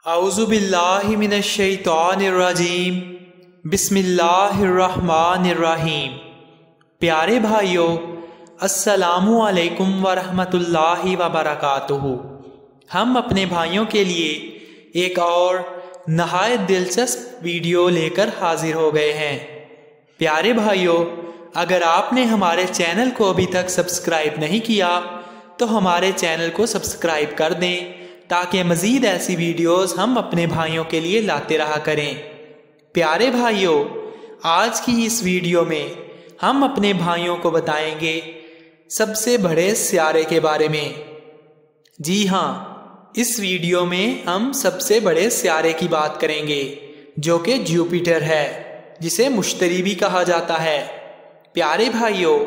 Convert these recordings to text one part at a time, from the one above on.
अऊज़ु बिल्लाहि मिनश शैतानिर रजीम। बिस्मिल्लाहिर्रहमानिर्रहीम। प्यारे भाइयों, अस्सलामु अलैकुम वरहमतुल्लाहि वबरकातुहू। हम अपने भाइयों के लिए एक और नहायत दिलचस्प वीडियो लेकर हाजिर हो गए हैं। प्यारे भाइयों, अगर आपने हमारे चैनल को अभी तक सब्सक्राइब नहीं किया तो हमारे चैनल को सब्सक्राइब कर दें ताकि मज़ीद ऐसी वीडियोस हम अपने भाइयों के लिए लाते रहा करें। प्यारे भाइयों, आज की इस वीडियो में हम अपने भाइयों को बताएंगे सबसे बड़े सियारे के बारे में। जी हाँ, इस वीडियो में हम सबसे बड़े सियारे की बात करेंगे जो कि जुपिटर है, जिसे मुश्तरी भी कहा जाता है। प्यारे भाइयों,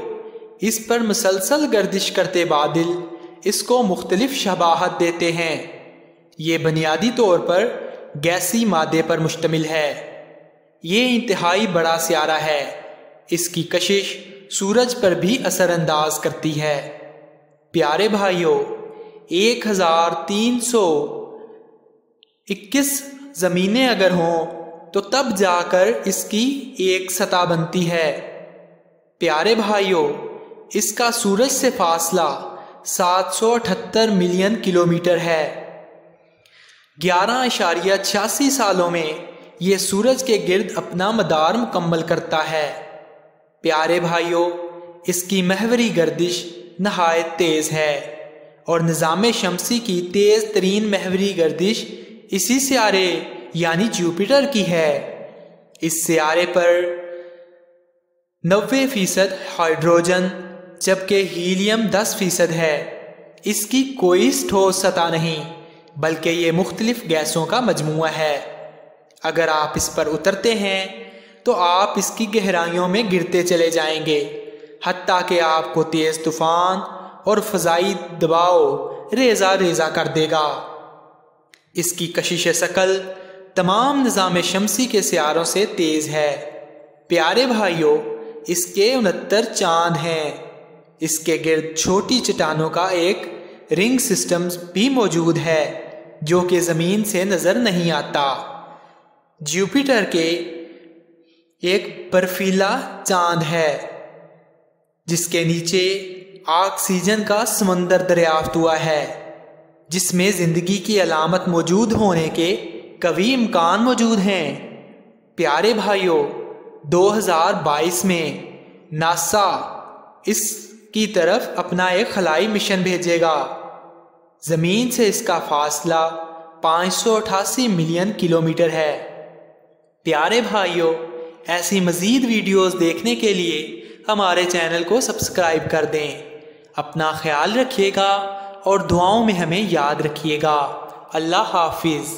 इस पर मुसलसल गर्दिश करते बादल इसको मुख्तलिफ शबाहत देते हैं। ये बुनियादी तौर पर गैसी मादे पर मुश्तमिल है। ये इंतहाई बड़ा सियारा है। इसकी कशिश सूरज पर भी असरअंदाज करती है। प्यारे भाइयों, 1321 ज़मीनें अगर हों तो तब जाकर इसकी एक सतह बनती है। प्यारे भाइयों, इसका सूरज से फासला 778 मिलियन किलोमीटर है। 11.86 सालों में यह सूरज के गिर्द अपना मदार मुकम्मल करता है। प्यारे भाइयों, इसकी महवरी गर्दिश नहायत तेज़ है और निज़ाम शमसी की तेज़ तरीन महवरी गर्दिश इसी सियारे यानी जुपिटर की है। इस सियारे पर 90% हाइड्रोजन जबकि हीलियम 10% है। इसकी कोई ठोस सतह नहीं बल्कि ये मुख्तलिफ गैसों का मजमुआ है। अगर आप इस पर उतरते हैं तो आप इसकी गहराइयों में गिरते चले जाएंगे, हत्ता कि आपको तेज़ तूफान और फ़ज़ाई दबाव रेज़ा रेज़ा कर देगा। इसकी कशिश शकल तमाम निज़ाम शमसी के सियारों से तेज़ है। प्यारे भाइयों, इसके 69 चांद हैं। इसके गिर्द छोटी चट्टानों का एक रिंग सिस्टम भी मौजूद है जो कि ज़मीन से नज़र नहीं आता। जुपिटर के एक बर्फीला चांद है जिसके नीचे ऑक्सीजन का समंदर दरियाफ्त हुआ है, जिसमें ज़िंदगी की अलामत मौजूद होने के कवी इम्कान मौजूद हैं। प्यारे भाइयों, 2022 में नासा इसकी तरफ अपना एक खलाई मिशन भेजेगा। ज़मीन से इसका फासला 588 मिलियन किलोमीटर है। प्यारे भाइयों, ऐसी मज़ीद वीडियोस देखने के लिए हमारे चैनल को सब्सक्राइब कर दें। अपना ख्याल रखिएगा और दुआओं में हमें याद रखिएगा। अल्लाह हाफिज़।